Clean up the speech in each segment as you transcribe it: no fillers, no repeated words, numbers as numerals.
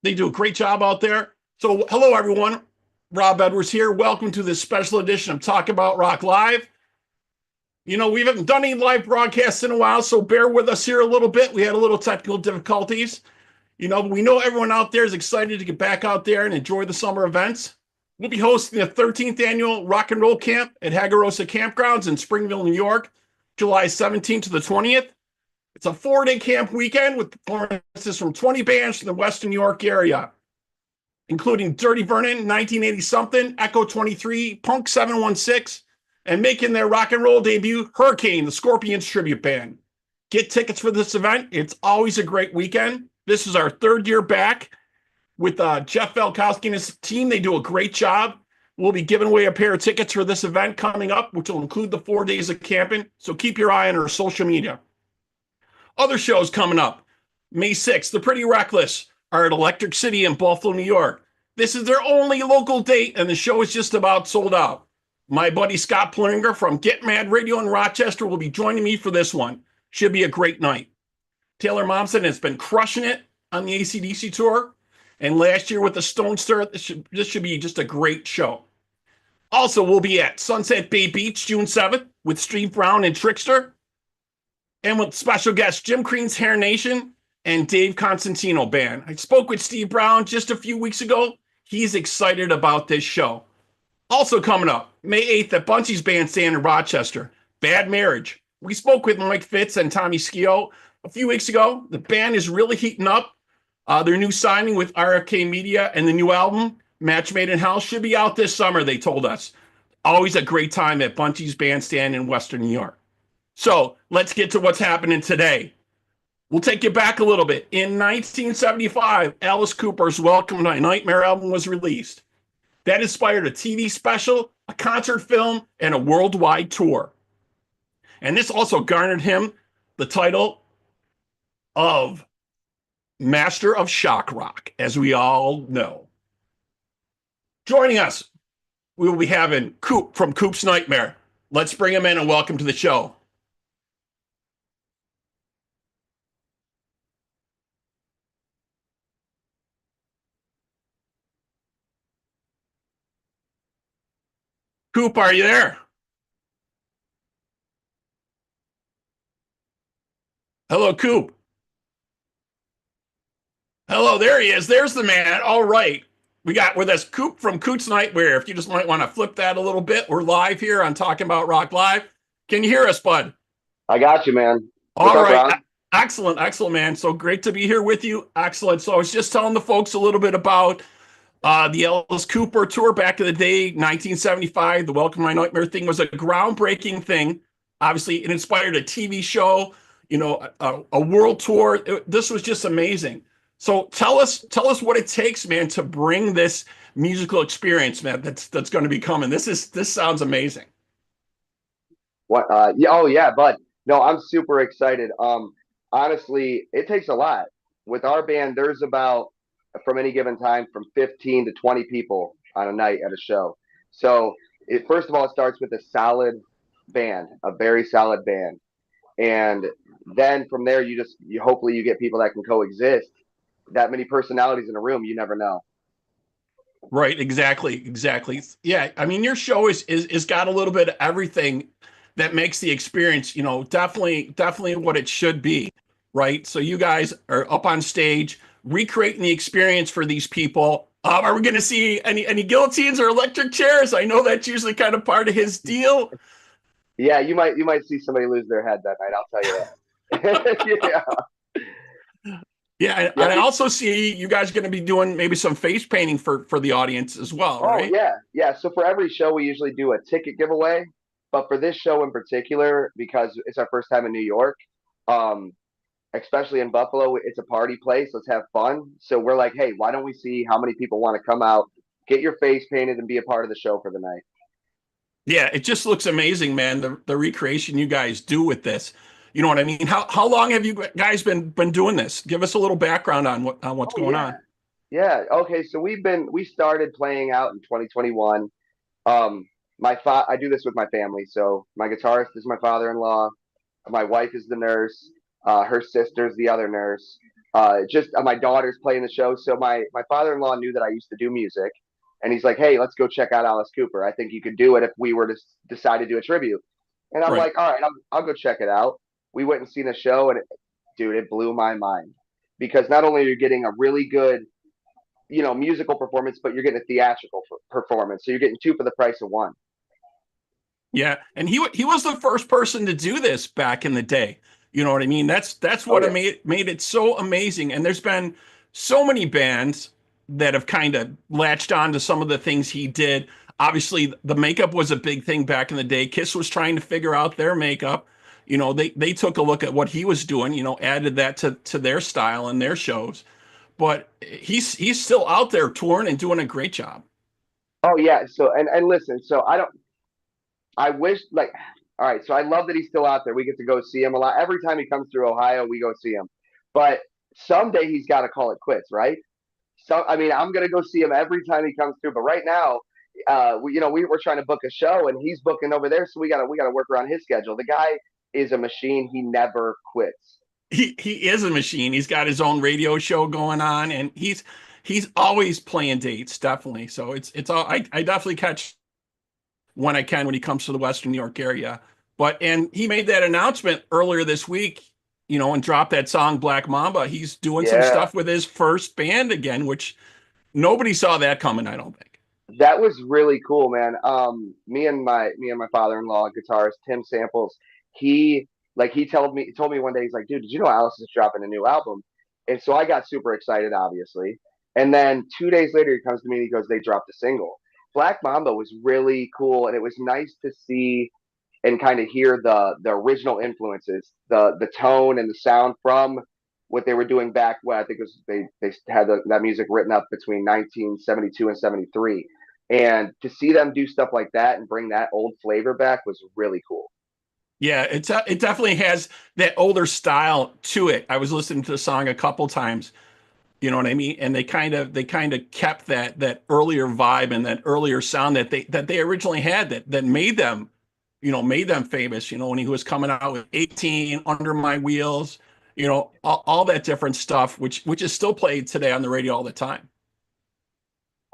They do a great job out there. So, hello, everyone. Rob Edwards here. Welcome to this special edition of Talk About Rock Live. We haven't done any live broadcasts in a while, so bear with us here a little bit. We had a little technical difficulties. We know everyone out there is excited to get back out there and enjoy the summer events. We'll be hosting the 13th annual Rock and Roll Camp at Hagarosa Campgrounds in Springville, New York, July 17th to the 20th. It's a 4-day camp weekend with performances from 20 bands from the Western New York area, including Dirty Vernon, 1980 something, Echo 23, Punk 716, and making their rock and roll debut, Hurricane, the Scorpions tribute band. Get tickets for this event. It's always a great weekend. This is our third year back with Jeff Valkowski and his team. They do a great job. We'll be giving away a pair of tickets for this event coming up, which will include the 4 days of camping. So keep your eye on our social media. Other shows coming up. May 6th, The Pretty Reckless are at Electric City in Buffalo, New York. This is their only local date, and the show is just about sold out. My buddy Scott Plinger from Get Mad Radio in Rochester will be joining me for this one. Should be a great night. Taylor Momsen has been crushing it on the AC/DC tour, and last year with the Stone Stir, this should be just a great show. Also, we'll be at Sunset Bay Beach June 7th with Steve Brown and Trickster, and with special guests Jim Crean's Hair Nation and Dave Constantino Band. I spoke with Steve Brown just a few weeks ago. He's excited about this show. Also coming up, May 8th at Bunchy's Bandstand in Rochester, Bad Marriage. We spoke with Mike Fitz and Tommy Skio a few weeks ago. The band is really heating up. Their new signing with RFK Media and the new album, Match Made in Hell, should be out this summer, they told us. Always a great time at Bunchy's Bandstand in Western New York. So let's get to what's happening today. We'll take you back a little bit. In 1975, Alice Cooper's Welcome to My Nightmare album was released. That inspired a TV special, a concert film, and a worldwide tour. And this also garnered him the title of Master of Shock Rock, as we all know. Joining us, we will be having Coop from Coops Nightmare. Let's bring him in and welcome to the show. Coop, are you there? Hello, Coop. Hello, there he is. There's the man. All right. We got with us Coop from Coops Nightmare. If you just might want to flip that a little bit. We're live here on Talking About Rock Live. Can you hear us, bud? I got you, man. What's All up, right. Ron? Excellent, excellent, man. So great to be here with you. Excellent. So I was just telling the folks a little bit about the Alice Cooper tour back in the day, 1975. The Welcome to My Nightmare thing was a groundbreaking thing. Obviously, it inspired a TV show, a world tour. This was just amazing. So tell us what it takes, man, to bring this musical experience, man. That's going to be coming. This sounds amazing. What? Yeah. Oh, yeah, bud. No, I'm super excited. Honestly, it takes a lot. With our band, there's about from any given time from 15 to 20 people on a night at a show. So first of all, it starts with a solid band, a very solid band, and then from there, you hopefully you get people that can coexist. That many personalities in a room, you never know. Right, exactly. Yeah, I mean, your show is got a little bit of everything that makes the experience, definitely what it should be, right? So you guys are up on stage, recreating the experience for these people. Are we going to see any guillotines or electric chairs? I know that's usually kind of part of his deal. Yeah, you might see somebody lose their head that night. I'll tell you that. Yeah, Yeah, and yeah. I also see you guys going to be doing maybe some face painting for the audience as well, Oh, right? yeah, yeah. So for every show, we usually do a ticket giveaway, but for this show in particular, because it's our first time in New York, um, especially in Buffalo, it's a party place. Let's have fun. So we're like, hey, why don't we see how many people want to come out, get your face painted, and be a part of the show for the night? Yeah, it just looks amazing, man. The recreation you guys do with this. You know what I mean? How long have you guys been doing this? Give us a little background on what's Oh, going yeah, on. yeah. Okay, so we started playing out in 2021. Um, I do this with my family. So my guitarist is my father-in-law. My wife is the nurse. Her sister's the other nurse. just my daughter's playing the show. So my father-in-law knew that I used to do music, and he's like, "Hey, let's go check out Alice Cooper. I think you could do it if we were to decide to do a tribute." And I'm Right. like, "All right, I'll go check it out." We went and seen a show, and dude, it blew my mind because not only are you getting a really good, musical performance, but you're getting a theatrical performance. So you're getting two for the price of one. Yeah, and he was the first person to do this back in the day. You know what I mean? That's Oh what it yeah, made it so amazing. And there's been so many bands that have kind of latched on to some of the things he did. Obviously, the makeup was a big thing back in the day. Kiss was trying to figure out their makeup. They took a look at what he was doing, added that to their style and their shows. But he's still out there touring and doing a great job. oh yeah. So and listen, so I wish like, all right. So I love that he's still out there. We get to go see him a lot. Every time he comes through Ohio, we go see him. But someday he's got to call it quits, right? So I mean, I'm gonna go see him every time he comes through. But right now, we're trying to book a show, and he's booking over there, so we gotta work around his schedule. The guy is a machine. He never quits. He is a machine. He's got his own radio show going on, and he's always playing dates, definitely. So it's all I definitely catch when I can when he comes to the Western New York area. And he made that announcement earlier this week, and dropped that song Black Mamba. He's doing some Yeah, stuff with his first band again, which nobody saw that coming, I don't think. that was really cool, man. Me and my father-in-law, guitarist Tim Samples, he told me one day, he's like, dude, did you know Alice is dropping a new album? And so I got super excited, obviously. And then 2 days later, he comes to me and he goes, they dropped a single. Black Mamba was really cool, and it was nice to see and kind of hear the original influences, the tone and the sound from what they were doing back when I think it was they had that music written up between 1972 and 73. And to see them do stuff like that and bring that old flavor back was really cool. Yeah, it definitely has that older style to it. I was listening to the song a couple times. You know what I mean? And they kind of kept that earlier vibe and that earlier sound that they originally had that made them famous. When he was coming out with 18 Under My Wheels, all that different stuff, which is still played today on the radio all the time.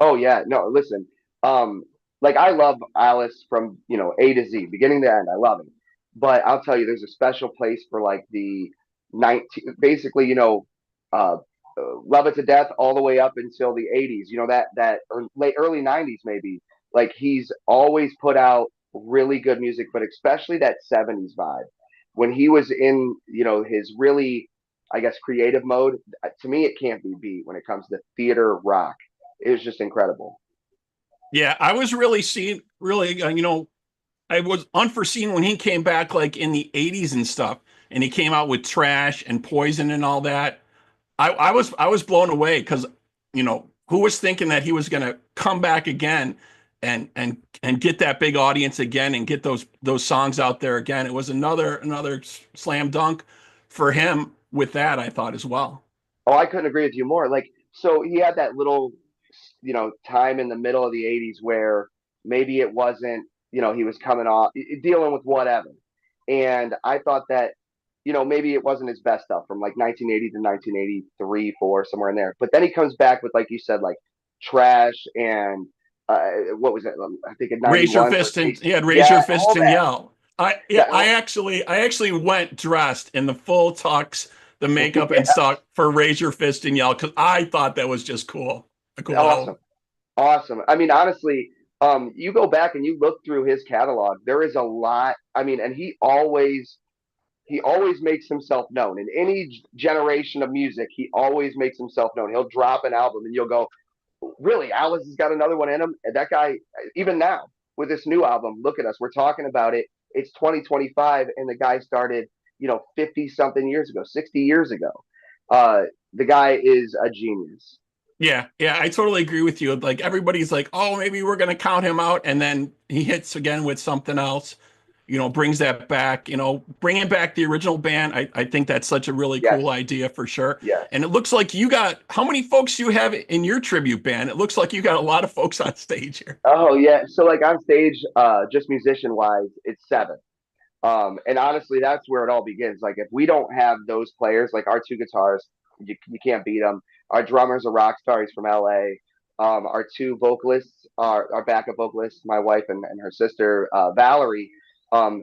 Oh yeah, no, listen. Um, like I love Alice from A to Z, beginning to end. I love him, but I'll tell you, there's a special place for like the 19, basically, love it to death all the way up until the 80s. That or late early 90s maybe. Like he's always put out really good music, but especially that 70s vibe when he was in his really, I guess, creative mode. To me, it can't be beat when it comes to theater rock. It was just incredible. Yeah, I was really seeing really, I was unforeseen when he came back like in the 80s and stuff, and he came out with Trash and Poison and all that. I was blown away because who was thinking that he was going to come back again and get that big audience again and get those songs out there again. It was another slam dunk for him with that, I thought as well. Oh, I couldn't agree with you more. Like, so he had that little, time in the middle of the 80s where maybe it wasn't, he was coming off dealing with whatever. And I thought that, maybe it wasn't his best stuff from like 1980 to 1983, four, somewhere in there. But then he comes back with, like you said, like Trash and what was it? I think in Raise your 91. fist and yeah, raise your Yeah, fist all and that. yell. I yeah, That I actually went dressed in the full tux, the makeup and yeah, stuff for Raise Your Fist and Yell because I thought that was just cool. A cool awesome. album. Awesome. I mean, honestly, you go back and you look through his catalog, there is a lot. I mean, and he always makes himself known in any generation of music. He always makes himself known. He'll drop an album and you'll go, really, Alice has got another one in him. And that guy, even now with this new album, look at us. We're talking about it. It's 2025, and the guy started, 50 something years ago, 60 years ago. Uh, the guy is a genius. Yeah, I totally agree with you. Like everybody's like, oh, maybe we're gonna count him out, and then he hits again with something else. Brings that back. Bringing back the original band. I think that's such a really cool Yes. idea for sure. Yes. And it looks like you got how many folks do you have in your tribute band? It looks like you got a lot of folks on stage here. Oh yeah. So like on stage, just musician wise, it's seven. And honestly, that's where it all begins. Like if we don't have those players, like our two guitars, you can't beat them. Our drummer's a rock star. He's from LA. Our two vocalists are our backup vocalists, my wife and her sister Valerie. Um,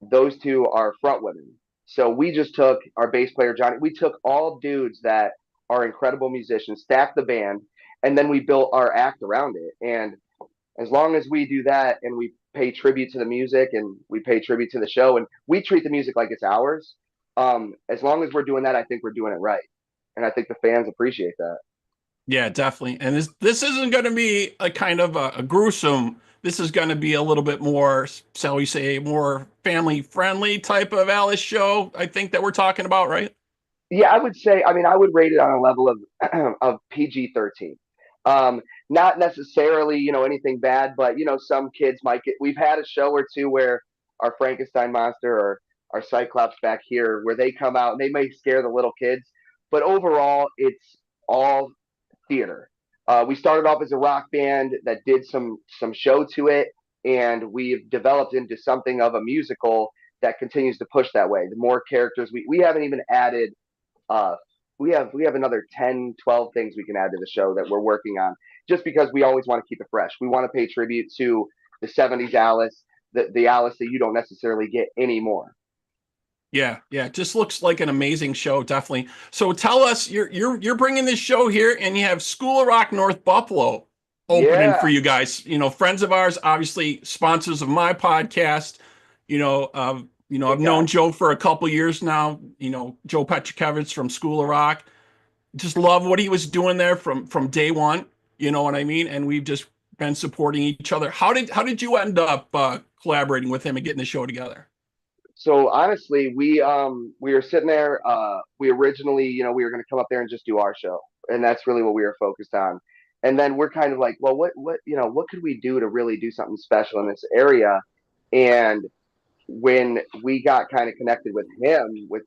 those two are front women. So we just took our bass player Johnny. We took all dudes that are incredible musicians, stacked the band, and then we built our act around it. And as long as we do that and we pay tribute to the music and we pay tribute to the show and we treat the music like it's ours, as long as we're doing that, I think we're doing it right. And I think the fans appreciate that. Yeah, definitely. And this isn't going to be a kind of a gruesome. This is going to be a little bit more, shall we say, more family friendly type of Alice show. I think that we're talking about, right? Yeah, I would say. I mean, I would rate it on a level of of PG-13. Not necessarily, anything bad, but some kids might get. We've had a show or two where our Frankenstein monster or our Cyclops back here, where they come out and they may scare the little kids, but overall, it's all theater. We started off as a rock band that did some show to it, and we've developed into something of a musical that continues to push that way. The more characters we haven't even added uh, we have another 10, 12 things we can add to the show that we're working on just because we always want to keep it fresh. We want to pay tribute to the 70s Alice, the Alice that you don't necessarily get anymore. Yeah, yeah, it just looks like an amazing show, definitely. So tell us, you're bringing this show here, and you have School of Rock North Buffalo opening for Yeah, you guys. Friends of ours, obviously sponsors of my podcast. I've big known time. Joe for a couple years now. Joe Petrikevich from School of Rock. Just love what he was doing there from day one. You know what I mean? And we've just been supporting each other. How did you end up collaborating with him and getting the show together? So honestly, we were sitting there. We originally, we were going to come up there and just do our show, and that's really what we were focused on. And then we're kind of like, well, what could we do to really do something special in this area? And when we got kind of connected with him, with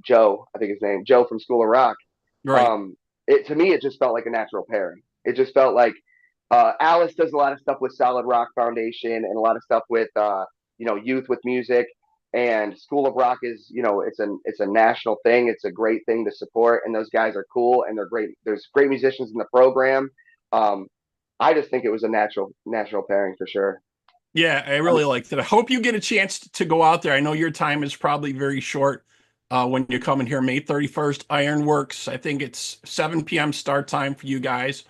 Joe, I think his name, Joe from School of Rock, Right. um, it to me it just felt like a natural pairing. It just felt like Alice does a lot of stuff with Solid Rock Foundation and a lot of stuff with youth with music. And School of Rock is it's a national thing. It's a great thing to support, and those guys are cool and they're great. There's great musicians in the program. Um, I just think it was a natural pairing for sure. Yeah, I I mean, really liked it. I hope you get a chance to go out there. I know your time is probably very short when you're coming here, May 31st, Ironworks. I think it's 7 p.m. start time for you guys.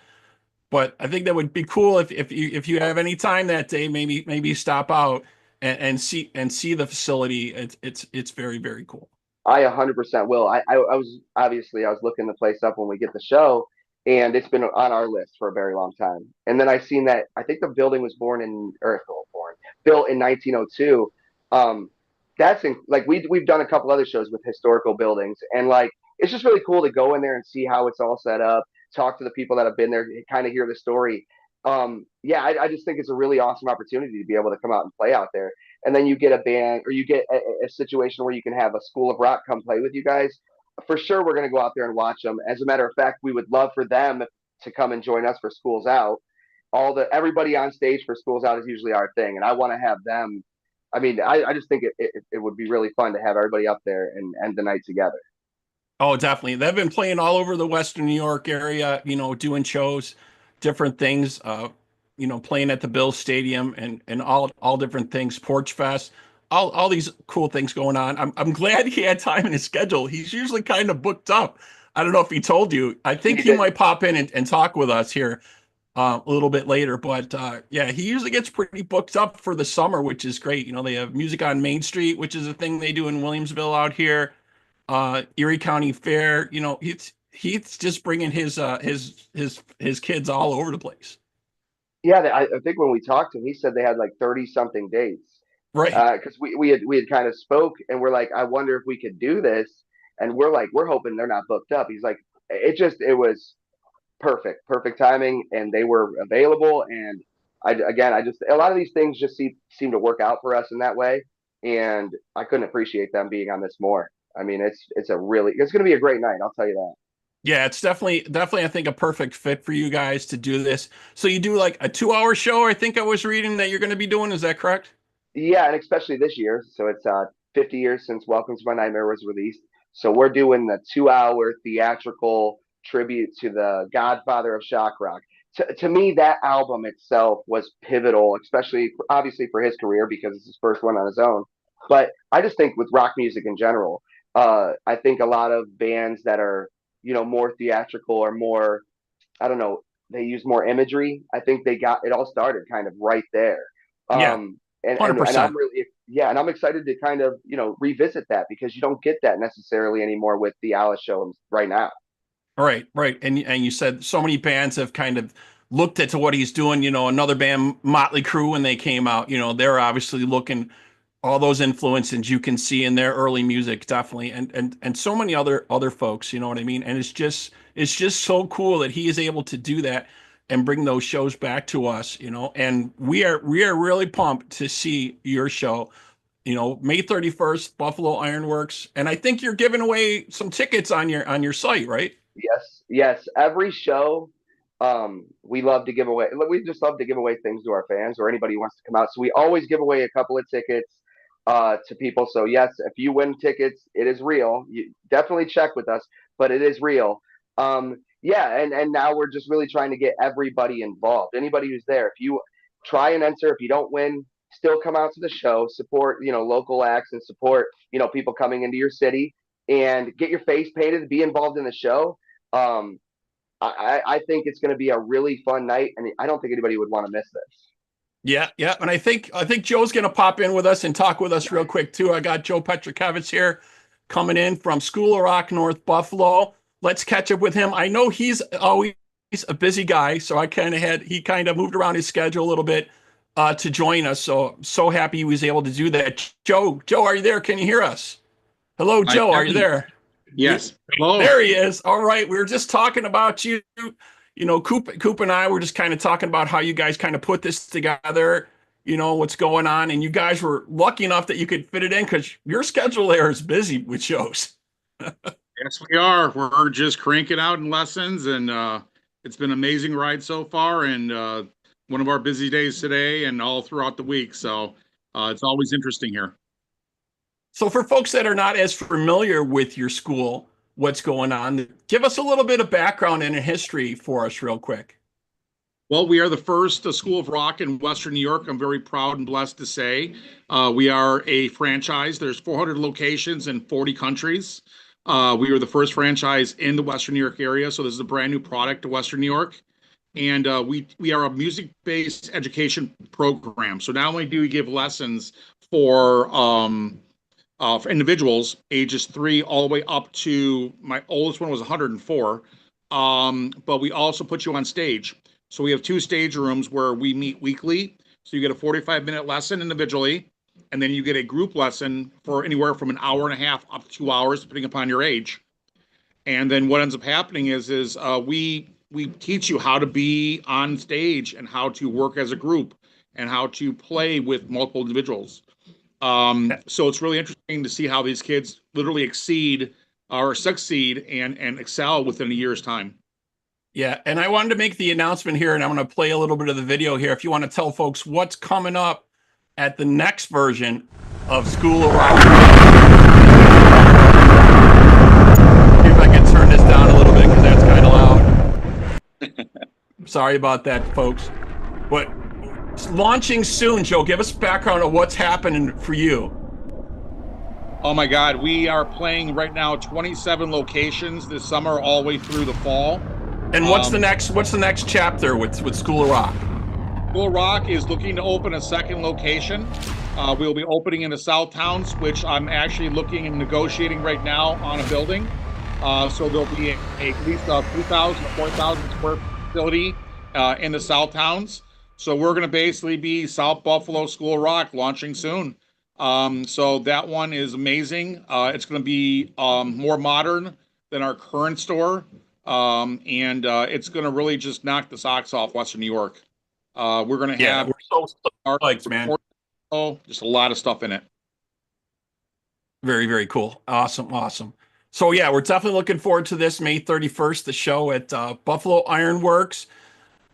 But I think that would be cool if you have any time that day, maybe stop out and see the facility. It's very, very cool. I 100% will. I was obviously I was looking the place up when we get the show, and it's been on our list for a very long time. And then I seen that I think the building was built in 1902. Um, like we've done a couple other shows with historical buildings, and like it's just really cool to go in there and see how it's all set up, talk to the people that have been there, kind of hear the story. Yeah, I just think it's a really awesome opportunity to be able to come out and play out there, and then you get a band or you get a situation where you can have a School of Rock come play with you guys. For sure, we're going to go out there and watch them. As a matter of fact, we would love for them to come and join us for Schools Out. Everybody on stage for Schools Out is usually our thing, and I want to have them. I mean, I just think it would be really fun to have everybody up there and end the night together. Oh, definitely. They've been playing all over the Western New York area, doing shows, different things, playing at the Bill Stadium and all different things, Porch Fest, all these cool things going on. I'm glad he had time in his schedule. He's usually kind of booked up. I don't know if he told you. I think He he did. might pop in and talk with us here a little bit later, but yeah, he usually gets pretty booked up for the summer, which is great. They have Music on Main Street, which is a thing they do in Williamsville out here, Erie County Fair. He's just bringing his kids all over the place. Yeah, I think when we talked to him, he said they had like 30 something dates. Right. Because we had kind of spoke and we're like, I wonder if we could do this. And we're like, we're hoping they're not booked up. He's like, it was perfect timing, and they were available. And I just a lot of these things just seem to work out for us in that way. And I couldn't appreciate them being on this more. I mean, it's going to be a great night. I'll tell you that. Yeah, it's definitely I think a perfect fit for you guys to do this. So you do like a 2 hour show, I think I was reading that you're going to be doing. Is that correct? Yeah, and especially this year. So it's 50 years since Welcome to My Nightmare was released. So we're doing the 2 hour theatrical tribute to the Godfather of Shock Rock. To me, that album itself was pivotal, especially obviously for his career because it's his first one on his own. But I just think with rock music in general, I think a lot of bands that are, more theatrical or more, I don't know, they use more imagery. I think they got it all started kind of right there. Yeah, And I'm 100%. really, yeah, and I'm excited to kind of, revisit that because you don't get that necessarily anymore with the Alice shows right now. Right, right. And you said so many bands have kind of looked at to what he's doing. Another band, Motley Crue, when they came out, they're obviously looking all those influences you can see in their early music, definitely, and so many other folks. You know what I mean? And it's just so cool that he is able to do that and bring those shows back to us. And we are really pumped to see your show. May 31st, Buffalo Ironworks, and I think you're giving away some tickets on your site, right? Yes, yes. Every show, we love to give away. We just love to give away things to our fans or anybody who wants to come out. So we always give away a couple of tickets to people. So yes, if you win tickets, it is real. You definitely check with us, but it is real. Yeah, and now we're just really trying to get everybody involved. Anybody who's there, if you try and enter, if you don't win, still come out to the show, support local acts and support people coming into your city and get your face painted, be involved in the show. um, I think it's going to be a really fun night, and I don't think anybody would want to miss this. Yeah, yeah, and I think Joe's gonna pop in with us and talk with us real quick too. I got Joe Petrakevich here coming in from School of Rock, North Buffalo. Let's catch up with him. I know he's always a busy guy, so he kind of moved around his schedule a little bit to join us. So happy he was able to do that. Joe, are you there? Can you hear us? Hello, I Joe. Are you am. there? Yes. Hello. There he is. All right. We were just talking about you. Coop and I were just kind of talking about how you guys kind of put this together, what's going on. And you guys were lucky enough that you could fit it in because your schedule there is busy with shows. Yes, we are. We're just cranking out in lessons, and it's been an amazing ride so far. And one of our busy days today, and all throughout the week. So it's always interesting here. So for folks that are not as familiar with your school, what's going on, give us a little bit of background and a history for us real quick. Well, we are the first School of Rock in Western New York. I'm very proud and blessed to say we are a franchise. There's 400 locations in 40 countries. We were the first franchise in the Western New York area, so this is a brand new product to Western New York. And we are a music-based education program. So not only do we give lessons for individuals ages 3 all the way up to my oldest one was 104, but we also put you on stage. So we have 2 stage rooms where we meet weekly. So you get a 45-minute lesson individually, and then you get a group lesson for anywhere from an hour and a half up to 2 hours, depending upon your age. And then what ends up happening is we teach you how to be on stage and how to work as a group and how to play with multiple individuals. So it's really interesting to see how these kids literally exceed or succeed and excel within a year's time. Yeah, and I wanted to make the announcement here, and I'm going to play a little bit of the video here. If you want to tell folks what's coming up at the next version of School of Rock. See if I can turn this down a little bit because that's kind of loud. Sorry about that, folks. But it's launching soon, Joe. Give us background on what's happening for you. Oh my God, we are playing right now 27 locations this summer all the way through the fall. And what's the next chapter with School of Rock? School of Rock is looking to open a second location. We'll be opening in the South Towns, which I'm actually looking and negotiating right now on a building. So there'll be at least a 3,000 to 4,000 square facility in the South Towns. So we're going to basically be South Buffalo School of Rock launching soon. So that one is amazing. It's going to be more modern than our current store. And it's going to really just knock the socks off Western New York. We're going to have we're so psyched, man. Just a lot of stuff in it. Very, very cool. Awesome. So yeah, we're definitely looking forward to this May 31st, the show at Buffalo Ironworks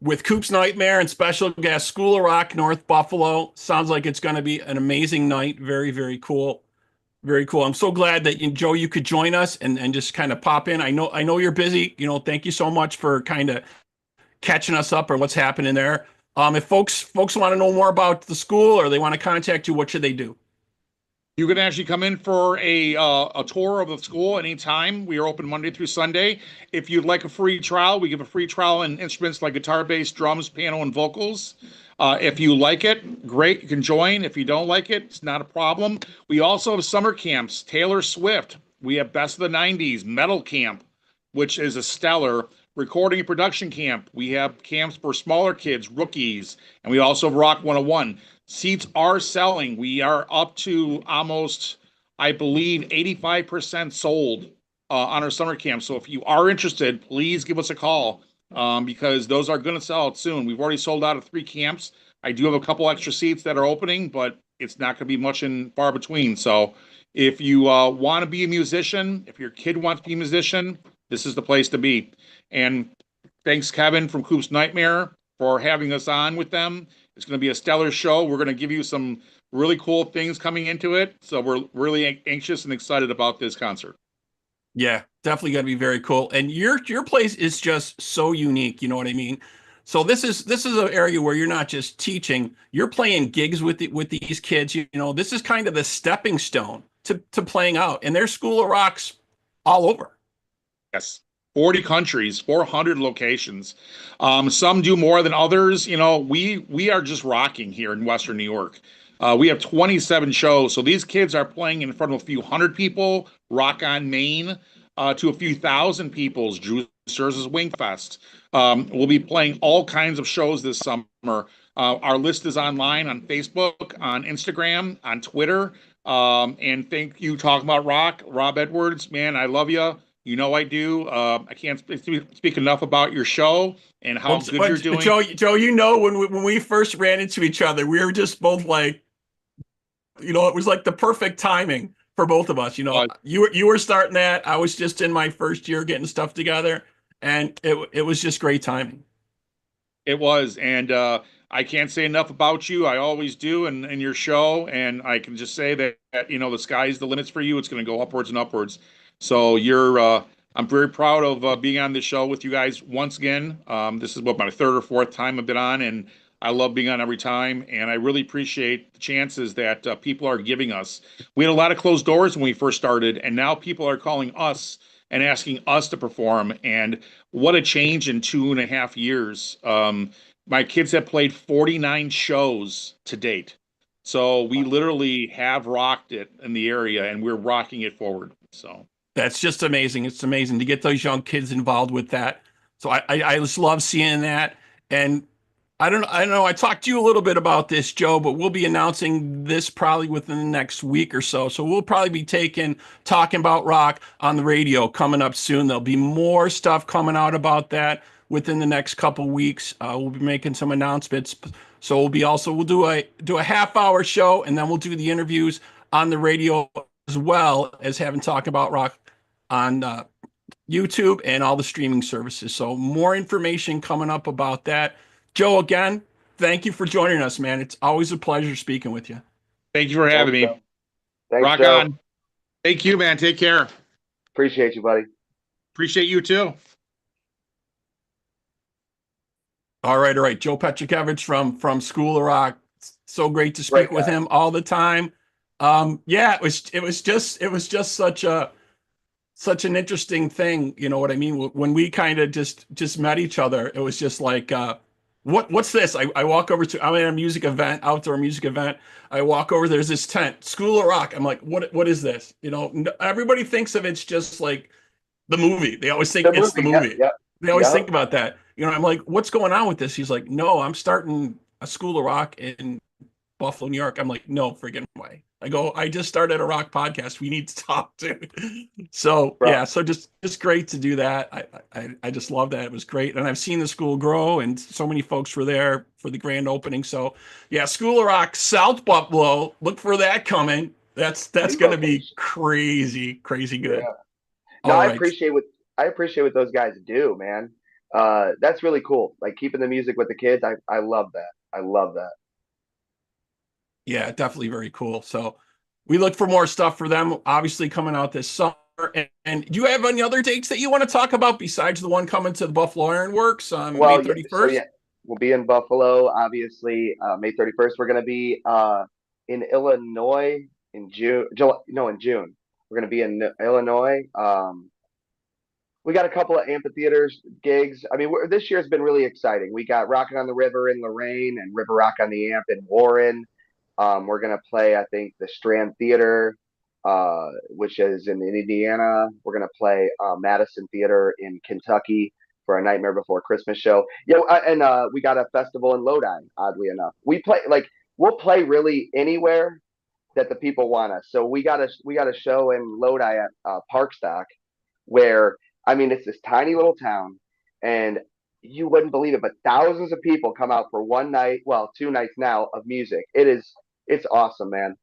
with Coops Nightmare and special guest School of Rock, North Buffalo. Sounds like it's going to be an amazing night. Very, very cool. Very cool. I'm so glad that Joe, you could join us and just kind of pop in. I know you're busy. Thank you so much for kind of catching us up on what's happening there. If folks want to know more about the school or they want to contact you, what should they do? You can actually come in for a tour of the school anytime. We are open Monday through Sunday. If you'd like a free trial, we give a free trial in instruments like guitar, bass, drums, piano, and vocals. If you like it, great, you can join. If you don't like it, it's not a problem. We also have summer camps, Taylor Swift. We have Best of the 90s, Metal Camp, which is a stellar recording and production camp. We have camps for smaller kids, rookies, and we also have Rock 101. Seats are selling. We are up to almost, I believe, 85% sold on our summer camp. So if you are interested, please give us a call because those are going to sell out soon. We've already sold out of 3 camps. I do have a couple extra seats that are opening, but it's not going to be much in far between. So if you want to be a musician, if your kid wants to be a musician, this is the place to be. And thanks, Kevin from Coops Nightmare, for having us on with them. It's going to be a stellar show. We're going to give you some really cool things coming into it. So we're really anxious and excited about this concert. Yeah, definitely going to be very cool. And your place is just so unique. You know what I mean? So this is an area where you're not just teaching, you're playing gigs with these kids. This is kind of the stepping stone to playing out. And there's School of Rocks all over. Yes. 40 countries, 400 locations. Some do more than others. We are just rocking here in Western New York. We have 27 shows. So these kids are playing in front of a few hundred people, Rock on Main, to a few thousand people's Juicers' Wingfest. We'll be playing all kinds of shows this summer. Our list is online on Facebook, on Instagram, on Twitter. And thank you, Talking About Rock, Rob Edwards. Man, I love you. I do. I can't speak enough about your show and how good you're doing. Joe, when we first ran into each other, we were just both like, it was like the perfect timing for both of us. You were starting that. I was just in my first year getting stuff together, and it was just great timing. It was, and I can't say enough about you. I always do, and your show, and I can just say that the sky's the limits for you. It's going to go upwards and upwards. So I'm very proud of being on this show with you guys once again. This is my 3rd or 4th time I've been on, and I love being on every time. And I really appreciate the chances that people are giving us. We had a lot of closed doors when we first started, and now people are calling us and asking us to perform. And what a change in 2.5 years. My kids have played 49 shows to date. So we literally have rocked it in the area, and we're rocking it forward. So. That's just amazing. It's amazing to get those young kids involved with that. So I just love seeing that. And I don't know. I talked to you a little bit about this, Joe, but we'll be announcing this probably within the next week or so. So we'll probably be Talking About Rock on the radio coming up soon. There'll be more stuff coming out about that within the next couple weeks. We'll be making some announcements. So we'll do a half-hour show, and then we'll do the interviews on the radio as well as having Talking About Rock on YouTube and all the streaming services. So more information coming up about that. Joe, again, thank you for joining us, man. It's always a pleasure speaking with you. Thank you for having me. Thanks, Rock Joe. on. Thank you, man. Take care. Appreciate you, buddy. Appreciate you too. All right. Joe Petrikevich from School of Rock. So great to speak with him all the time. Yeah, it was just such an interesting thing. You know what I mean? When we kind of just met each other, it was just like, what's this? I walk over I'm at a outdoor music event. I walk over, there's this tent, School of Rock. I'm like, what is this? Everybody thinks of it's just like the movie. They always think it's the movie. Yeah. They always think about that. I'm like, what's going on with this? He's like, no, I'm starting a School of Rock in Buffalo, New York. I'm like, no friggin' way. I go, I just started a rock podcast. We need to talk to. So yeah, so just great to do that. I just love that. It was great. And I've seen the school grow, and so many folks were there for the grand opening. So yeah, School of Rock, South Buffalo. Look for that coming. That's going to be crazy good. Yeah. No, I appreciate what those guys do, man. That's really cool. Like keeping the music with the kids. I love that. I love that. Yeah, definitely very cool. So we look for more stuff for them, obviously coming out this summer. And do you have any other dates that you want to talk about besides the one coming to the Buffalo Ironworks on May Well, yeah, so 31st? yeah, we'll be in Buffalo, obviously. May 31st, we're going to be in Illinois in June. No, in June. We're going to be in Illinois. We got a couple of amphitheaters gigs. I mean, this year's been really exciting. We got Rockin' on the River in Lorraine and River Rock on the Amp in Warren. We're going to play, I think, the Strand Theater, which is in Indiana. We're going to play Madison Theater in Kentucky for a Nightmare Before Christmas show. Yeah, and we got a festival in Lodi, oddly enough. We'll play really anywhere that the people want us. So we got a show in Lodi at Parkstock where, I mean, it's this tiny little town, and you wouldn't believe it, but thousands of people come out for one night, well, 2 nights now of music. It's awesome, man.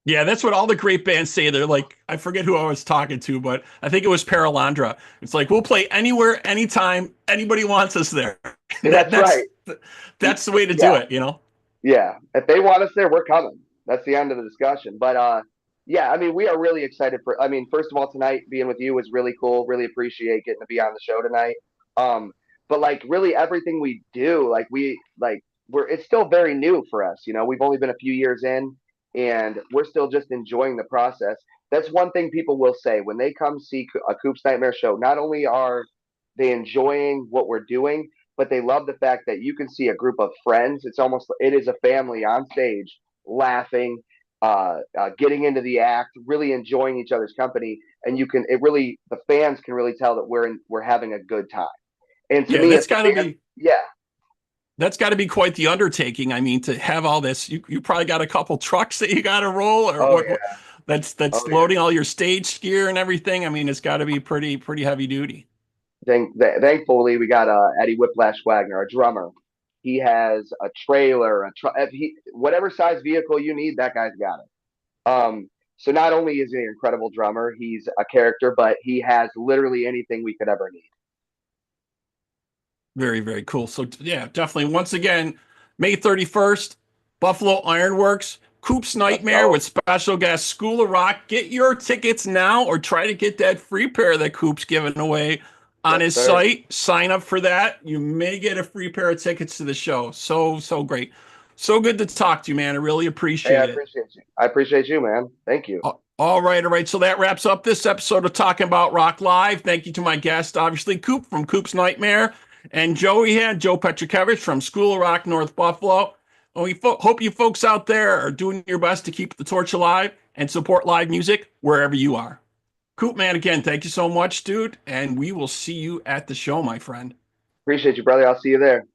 Yeah, that's what all the great bands say. They're like, I forget who I was talking to, but I think it was Paralandra. It's like, we'll play anywhere, anytime, anybody wants us there. That's right. That's the way to do Yeah. it, you know? Yeah. If they want us there, we're coming. That's the end of the discussion. But yeah, I mean, we are really excited I mean, first of all, tonight being with you was really cool. Really appreciate getting to be on the show tonight. But like really everything we do, it's still very new for us. You know, we've only been a few years in, and we're still just enjoying the process. That's one thing people will say when they come see a Coops Nightmare show. Not only are they enjoying what we're doing, but they love the fact that you can see a group of friends. It is a family on stage, laughing, getting into the act, really enjoying each other's company, and the fans can really tell that we're having a good time. And to Yeah, me, that's it's got to be yeah. that's got to be quite the undertaking. I mean, to have all this, you probably got a couple trucks that you got to roll, or Oh what yeah. that's Oh yeah. loading all your stage gear and everything. I mean, it's got to be pretty heavy duty. Thankfully, we got Eddie Whiplash Wagner, a drummer. He has a trailer, whatever size vehicle you need, that guy's got it. So not only is he an incredible drummer, he's a character, but he has literally anything we could ever need. Very, very cool. So yeah, definitely. Once again, May 31st, Buffalo Ironworks, Coop's Let's Nightmare go. with special guest School of Rock. Get your tickets now or try to get that free pair that Coop's giving away on Yes, his sir. site. Sign up for that. You may get a free pair of tickets to the show. So great. So good to talk to you, man. I really Hey, I appreciate it. appreciate you. I appreciate you, man. Thank you. All right, all right. So that wraps up this episode of Talking About Rock Live. Thank you to my guest, obviously, Coop from Coop's Nightmare, and Joe Petrikevich from School of Rock, North Buffalo. And we hope you folks out there are doing your best to keep the torch alive and support live music wherever you are. Coop, man, again, thank you so much, dude. And we will see you at the show, my friend. Appreciate you, brother. I'll see you there.